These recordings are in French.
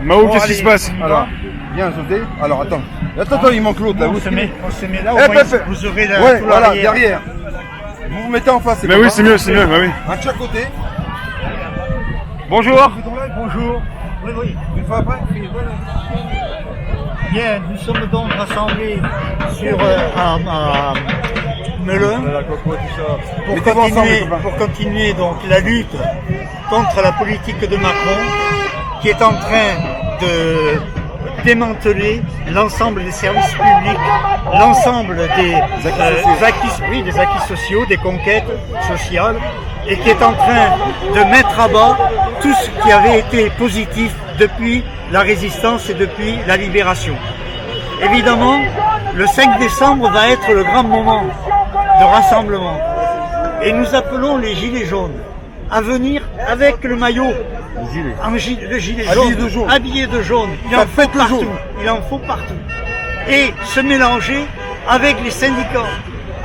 Mao, qu'est-ce qui se passe? Alors, viens José. Alors attends, il manque l'autre là. On se met là, au Eh, moins, fait. vous aurez la Ouais, tout voilà, l'arrière. derrière. Vous vous mettez en face. Mais oui, c'est mieux, bah oui. Un de chaque côté. Bonjour. Bonjour. Oui. Une fois après. Bien, nous sommes donc rassemblés sur à Melun pour continuer donc la lutte contre la politique de Macron qui est en train de démanteler l'ensemble des services publics, l'ensemble des acquis sociaux, des conquêtes sociales, et qui est en train de mettre à bas tout ce qui avait été positif depuis la résistance et depuis la libération. Évidemment, le 5 décembre va être le grand moment de rassemblement. Et nous appelons les Gilets jaunes à venir avec le maillot, le gilet jaune, habillé de jaune. Il en faut partout. Et se mélanger avec les syndicats,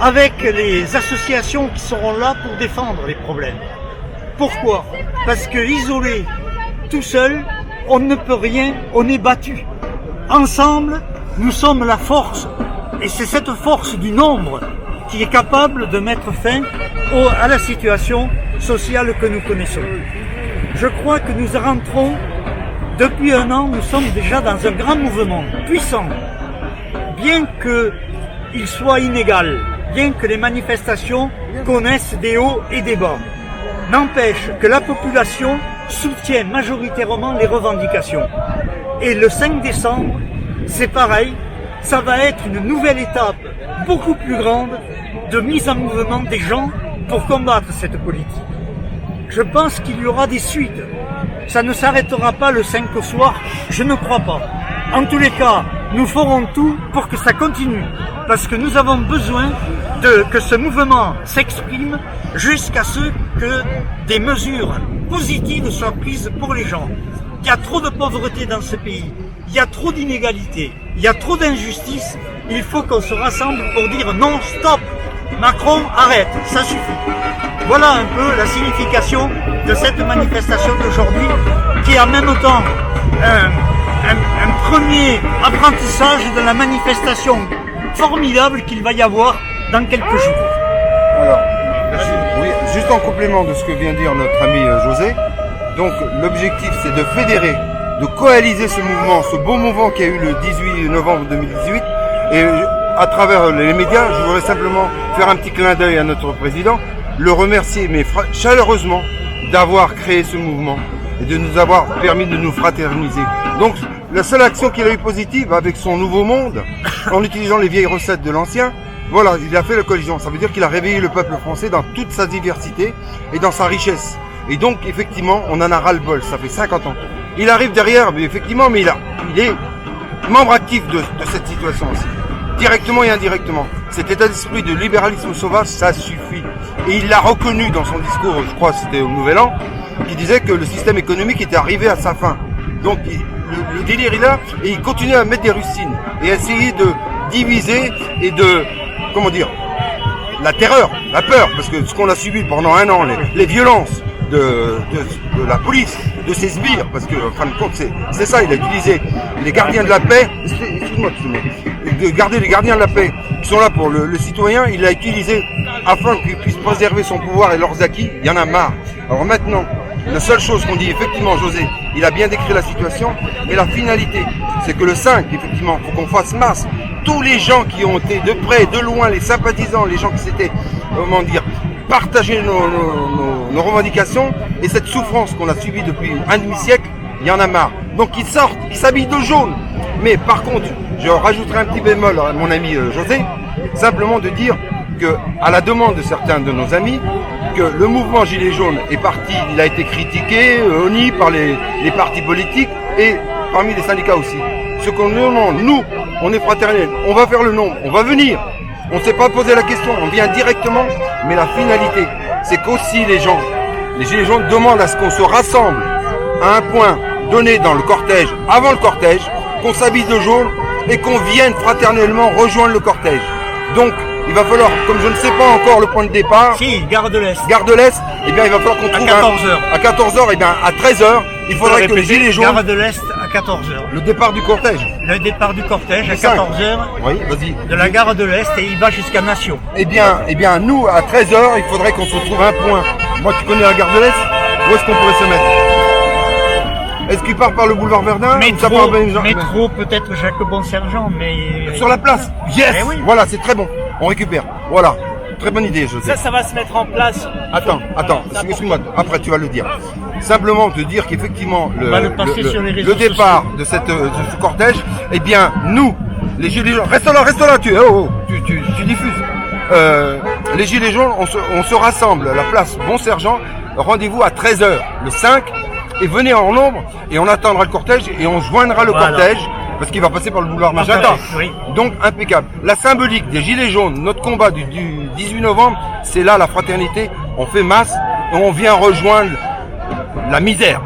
avec les associations qui seront là pour défendre les problèmes. Pourquoi? Parce que isolé, tout seul, on ne peut rien, on est battu. Ensemble, nous sommes la force, et c'est cette force du nombre qui est capable de mettre fin à la situation sociale que nous connaissons. Je crois que nous rentrons, depuis un an, nous sommes déjà dans un grand mouvement puissant, bien qu'il soit inégal, bien que les manifestations connaissent des hauts et des bas. N'empêche que la population soutient majoritairement les revendications. Et le 5 décembre, c'est pareil, ça va être une nouvelle étape beaucoup plus grande de mise en mouvement des gens pour combattre cette politique. Je pense qu'il y aura des suites. Ça ne s'arrêtera pas le 5 au soir, je ne crois pas. En tous les cas, nous ferons tout pour que ça continue, parce que nous avons besoin que ce mouvement s'exprime jusqu'à ce que des mesures positives soient prises pour les gens. Il y a trop de pauvreté dans ce pays, il y a trop d'inégalités, il y a trop d'injustices. Il faut qu'on se rassemble pour dire non, stop, Macron, arrête, ça suffit. Voilà un peu la signification de cette manifestation d'aujourd'hui, qui est en même temps un premier apprentissage de la manifestation formidable qu'il va y avoir dans quelques jours. Alors, oui, juste en complément de ce que vient de dire notre ami José, donc l'objectif c'est de fédérer, de coaliser ce mouvement, ce beau mouvement qui a eu le 18 novembre 2018, et à travers les médias, je voudrais simplement faire un petit clin d'œil à notre président, le remercier mais chaleureusement d'avoir créé ce mouvement et de nous avoir permis de nous fraterniser. Donc la seule action qu'il a eu positive avec son nouveau monde, en utilisant les vieilles recettes de l'ancien, voilà, il a fait la collision. Ça veut dire qu'il a réveillé le peuple français dans toute sa diversité et dans sa richesse. Et donc effectivement, on en a ras-le-bol, ça fait 50 ans. Il arrive derrière, mais effectivement, mais il est membre actif de cette situation aussi. Directement et indirectement. Cet état d'esprit de libéralisme sauvage, ça suffit. Et il l'a reconnu dans son discours, je crois que c'était au Nouvel An, qui disait que le système économique était arrivé à sa fin. Donc le délire est là, et il continue à mettre des rustines et à essayer de diviser et de, comment dire, la terreur, la peur, parce que ce qu'on a subi pendant un an, les violences de la police, de ses sbires, parce que en fin de compte c'est ça, il a utilisé les gardiens de la paix, excuse-moi, de garder les gardiens de la paix qui sont là pour le citoyen, il l'a utilisé afin qu'il puisse préserver son pouvoir et leurs acquis. Il y en a marre. Alors maintenant, la seule chose qu'on dit, effectivement, José, il a bien décrit la situation, et la finalité, c'est que le 5, effectivement, il faut qu'on fasse masse. Tous les gens qui ont été de près, de loin, les sympathisants, les gens qui s'étaient, comment dire, partagé nos revendications, et cette souffrance qu'on a subie depuis un demi-siècle, il y en a marre. Donc ils sortent, ils s'habillent de jaune. Mais par contre, je rajouterai un petit bémol à mon ami José, simplement de dire que, à la demande de certains de nos amis, que le mouvement Gilets jaunes est parti, il a été critiqué, honni par les partis politiques et parmi les syndicats aussi. Ce qu'on nous demande, nous, on est fraternels, on va faire le nombre, on va venir. On ne s'est pas posé la question, on vient directement, mais la finalité, c'est qu'aussi les Gilets jaunes demandent à ce qu'on se rassemble à un point donné dans le cortège, avant le cortège, qu'on s'habille de jaune et qu'on vienne fraternellement rejoindre le cortège. Donc, il va falloir, comme je ne sais pas encore le point de départ, si, Gare de l'Est. Gare de l'Est, eh bien il va falloir qu'on trouve à 14h. À 14h, eh bien à 13h, Il faudrait que les gilets jaunes, Gare de l'Est à 14h. le départ du cortège. Le départ du cortège à C'est ça. 14h Oui, vas-y. de la gare de l'Est et il va jusqu'à Nation. Eh bien, nous, à 13h, il faudrait qu'on se trouve un point. Moi, tu connais la gare de l'Est? Où est-ce qu'on pourrait se mettre? Est-ce qu'il part par le boulevard Verdun? ou ça part Métro, peut-être Jacques Bon-Sergent, mais... Sur la place. Yes. Eh oui. Voilà, c'est très bon. On récupère. Voilà. Très bonne idée, José. Ça va se mettre en place. Attends, excuse-moi, après tu vas le dire. Simplement te dire qu'effectivement, On va le passer sur les réseaux départ de ce cortège, eh bien, nous, les gilets jaunes, reste là, tu diffuses. Les gilets jaunes, on se rassemble à la place Bon-Sergent, rendez-vous à 13h, le 5, et venez en nombre, et on attendra le cortège, et on joindra le cortège, parce qu'il va passer par le boulevard Magenta. Oui. Donc impeccable. La symbolique des Gilets jaunes, notre combat du 18 novembre, c'est là la fraternité. On fait masse et on vient rejoindre la misère.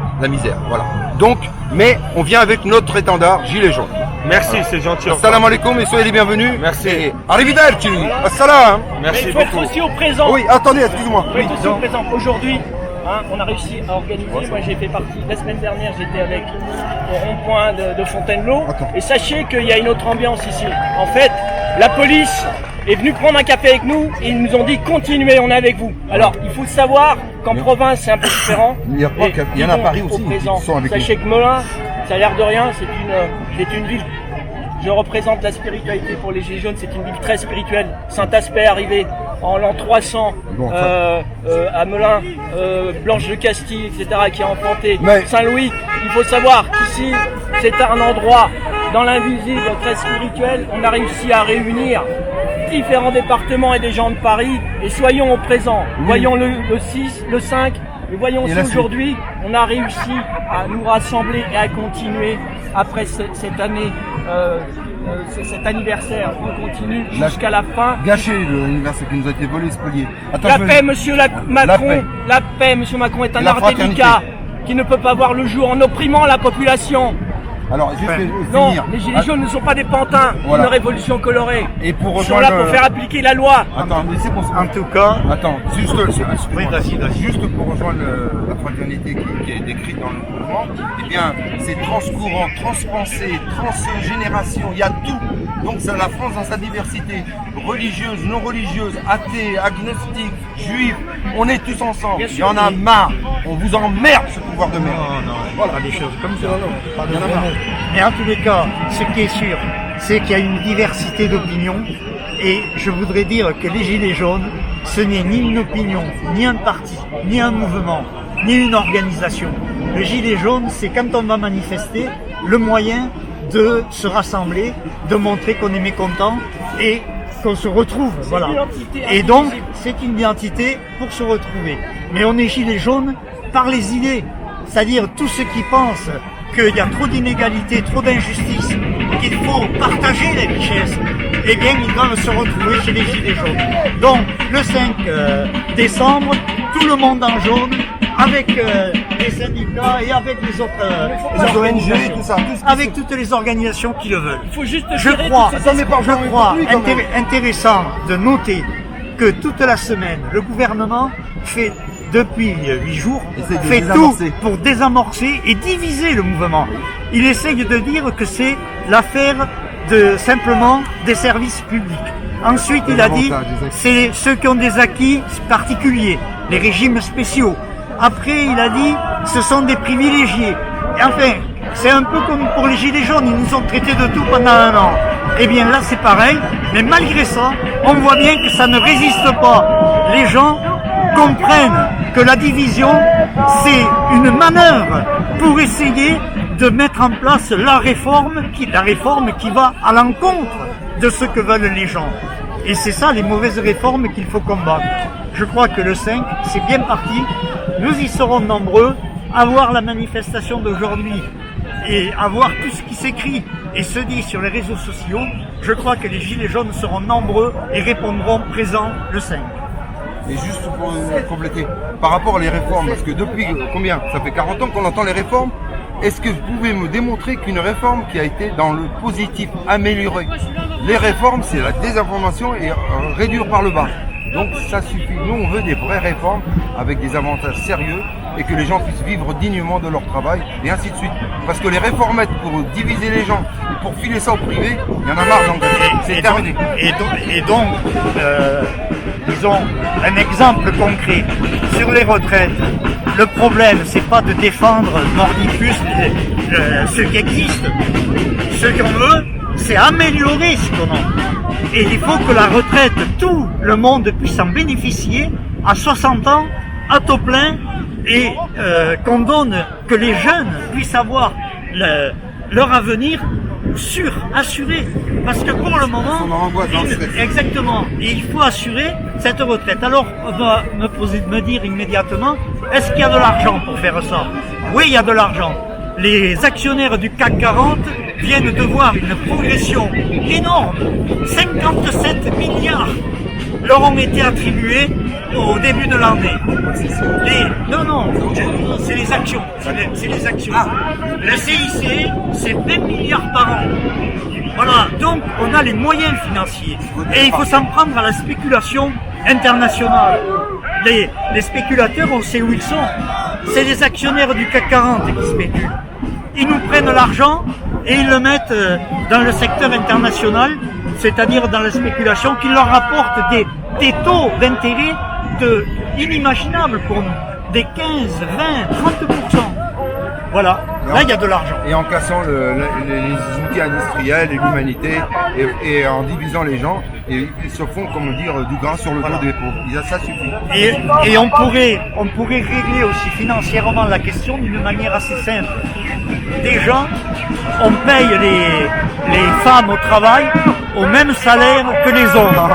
Voilà. Donc, mais on vient avec notre étendard Gilets jaunes. Merci, c'est gentil. Salam alaikum et soyez les bienvenus. Merci. Et arrivederci. Assalam. Mais Merci il faut être beaucoup. aussi au présent. Oui, attendez, excuse-moi. Il faut être aussi au présent. Aujourd'hui, on a réussi à organiser. Moi, j'ai fait partie. La semaine dernière, j'étais avec au rond-point de Fontainebleau. Attends. Et sachez qu'il y a une autre ambiance ici. En fait, la police est venue prendre un café avec nous et ils nous ont dit continuez, on est avec vous. Alors, il faut savoir qu'en province, c'est un peu différent. Il y a pas Et qu'il y en a à ils Paris vont aussi au qui présent. sont avec Sachez que Melun, ça a l'air de rien, c'est une ville. Je représente la spiritualité pour les Gilets jaunes, c'est une ville très spirituelle. Saint-Aspect arrivé en l'an 300 Bon, à Melun, Blanche de Castille, etc., qui a implanté Mais- Saint-Louis. Il faut savoir qu'ici, c'est un endroit dans l'invisible très spirituel. On a réussi à réunir différents départements et des gens de Paris. Et soyons au présent. Voyons le 6, le 5. Et voyons Et aussi la suite. aujourd'hui, on a réussi à nous rassembler et à continuer après cette année, cet anniversaire. On continue jusqu'à la fin. Gâché l'anniversaire qui nous a été volé, spolié. Attends, La je vais- paix, monsieur Macron, paix. la paix, monsieur Macron, est un La art fraternité. délicat qui ne peut pas voir le jour en opprimant la population. Alors, juste Non, finir. les gilets jaunes ne sont pas des pantins Voilà. d'une révolution colorée. Et pour Ils sont là rejoindre. pour faire appliquer la loi. Attends, laissez qu'on se. En tout cas, Attends, juste, Oui, vas-y. juste pour rejoindre la fraternité qui est décrite dans le mouvement, eh bien, c'est transcourant, transpensé, transgénération, il y a tout. Donc, c'est la France dans sa diversité, religieuse, non religieuse, athée, agnostique, juif, on est tous ensemble. Bien Il y sûr. en a marre, on vous emmerde ce pouvoir de merde. non, Voilà. pas des choses comme ça. Il y en a marre. Mais en tous les cas, ce qui est sûr, c'est qu'il y a une diversité d'opinions. Et je voudrais dire que les Gilets jaunes, ce n'est ni une opinion, ni un parti, ni un mouvement, ni une organisation. Le Gilet jaune, c'est quand on va manifester, le moyen de se rassembler, de montrer qu'on est mécontent et qu'on se retrouve. Voilà. l'identité Et donc, indivisible. c'est une identité pour se retrouver. Mais on est Gilets jaunes par les idées. C'est-à-dire tous ceux qui pensent qu'il y a trop d'inégalités, trop d'injustices, qu'il faut partager les richesses, eh bien ils doivent se retrouver chez les Gilets jaunes. Donc le 5 décembre, tout le monde en jaune, avec les syndicats et avec les autres Les ONG, organisations, tout ça, tout ce qui avec toutes les organisations qui le veulent. Il faut juste Je gérer crois, tous ces esprits. je crois intéressant de noter que toute la semaine, le gouvernement fait depuis 8 jours, Essaye de fait tout désamorcer. pour désamorcer et diviser le mouvement. Il essaye de dire que c'est l'affaire de simplement des services publics. Ensuite, il a dit, avantages, des acquis. c'est ceux qui ont des acquis particuliers, les régimes spéciaux. Après, il a dit, ce sont des privilégiés. Et enfin, c'est un peu comme pour les Gilets jaunes, ils nous ont traités de tout pendant un an. Eh bien là, c'est pareil, mais malgré ça, on voit bien que ça ne résiste pas. Les gens comprennent que la division, c'est une manœuvre pour essayer de mettre en place la réforme qui va à l'encontre de ce que veulent les gens. Et c'est ça les mauvaises réformes qu'il faut combattre. Je crois que le 5, c'est bien parti. Nous y serons nombreux à voir la manifestation d'aujourd'hui et à voir tout ce qui s'écrit et se dit sur les réseaux sociaux. Je crois que les Gilets jaunes seront nombreux et répondront présents le 5. Et juste pour compléter, par rapport à les réformes, parce que depuis combien? Ça fait 40 ans qu'on entend les réformes. Est-ce que vous pouvez me démontrer qu'une réforme qui a été dans le positif, améliorée? Les réformes, c'est la désinformation et réduire par le bas. Donc ça suffit. Nous, on veut des vraies réformes avec des avantages sérieux et que les gens puissent vivre dignement de leur travail et ainsi de suite. Parce que les réformettes pour diviser les gens, pour filer ça au privé, il y en a marre, donc c'est terminé. Disons, un exemple concret sur les retraites. Le problème, c'est pas de défendre mordicus ce qui existe. Ce qu'on veut, c'est améliorer ce qu'on a. Et il faut que la retraite, tout le monde puisse en bénéficier à 60 ans, à taux plein, et qu'on donne, que les jeunes puissent avoir leur avenir assuré. Parce que pour le moment, exactement, il faut assurer cette retraite. Alors, on va me dire immédiatement, est-ce qu'il y a de l'argent pour faire ça? Oui, il y a de l'argent. Les actionnaires du CAC 40 viennent de voir une progression énorme. 57 milliards leur ont été attribués au début de l'année. Non, c'est les actions. C'est les actions. Le CIC, c'est 20 milliards par an. Voilà, donc on a les moyens financiers. Et il faut s'en prendre à la spéculation internationale. Les spéculateurs, on sait où ils sont. C'est les actionnaires du CAC 40 qui spéculent. Ils nous prennent l'argent et ils le mettent dans le secteur international, c'est-à-dire dans la spéculation, qui leur rapporte des taux d'intérêt inimaginables pour nous, des 15, 20, 30%. Voilà, là il y a de l'argent. Et en cassant les outils industriels et l'humanité, et en divisant les gens, et ils se font, comment dire, du grain sur le dos des pauvres. Ça suffit. Et on pourrait régler aussi financièrement la question d'une manière assez simple. Déjà, on paye les femmes au travail au même salaire que les hommes.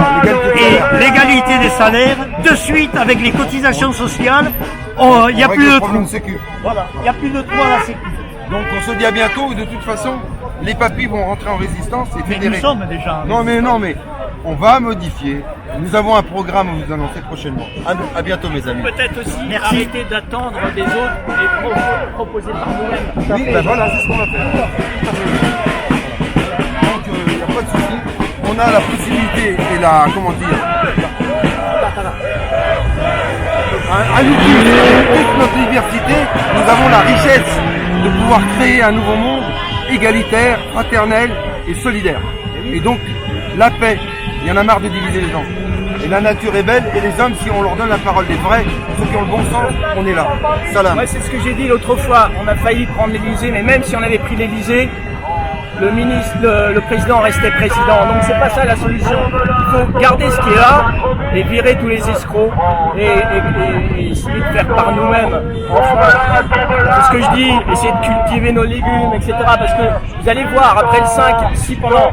Et l'égalité des salaires, de suite avec les cotisations sociales, il n'y a plus de trou. Voilà, il n'y a plus de trou à la sécu. Donc on se dit à bientôt, et de toute façon, les papis vont rentrer en résistance et fédérer. Mais nous sommes déjà. Non mais on va modifier. Nous avons un programme à vous annoncer prochainement. À bientôt mes amis. Peut-être aussi arrêter d'attendre des autres et proposer par nous-mêmes. Oui, ben voilà, c'est ce qu'on va faire. Donc il n'y a pas de souci. On a la possibilité et la, comment dire, à nous toute notre diversité, nous avons la richesse de pouvoir créer un nouveau monde égalitaire, fraternel et solidaire. Et donc, la paix, il y en a marre de diviser les gens. Et la nature est belle, et les hommes, si on leur donne la parole des vrais, ceux qui ont le bon sens, on est là. Salam. Ouais, c'est ce que j'ai dit l'autre fois, on a failli prendre l'Elysée, mais même si on avait pris l'Elysée, le président restait président, donc c'est pas ça la solution. Il faut garder ce qui est là et virer tous les escrocs et essayer de faire par nous-mêmes. Enfin, c'est ce que je dis, essayer de cultiver nos légumes, etc. Parce que vous allez voir, après le 5, si pendant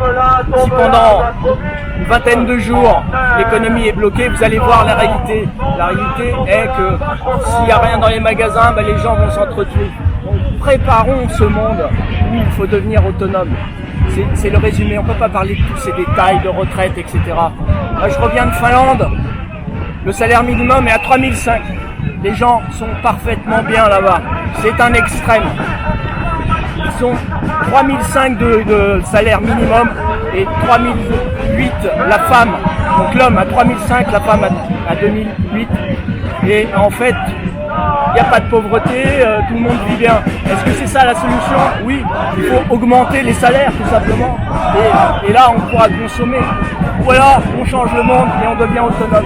une vingtaine de jours l'économie est bloquée, vous allez voir la réalité. La réalité est que s'il n'y a rien dans les magasins, les gens vont s'entretuer. Donc préparons ce monde où il faut devenir autonome. C'est le résumé, on ne peut pas parler de tous ces détails de retraite, etc. Moi, je reviens de Finlande, le salaire minimum est à 3005. Les gens sont parfaitement bien là-bas. C'est un extrême. Ils sont 3005 de salaire minimum et 3008 la femme. Donc l'homme à 3005, la femme à 2008. Et en fait, il n'y a pas de pauvreté, tout le monde vit bien. Est-ce que c'est ça la solution? Oui, il faut augmenter les salaires tout simplement. Et là, on pourra consommer. Voilà, on change le monde et on devient autonome.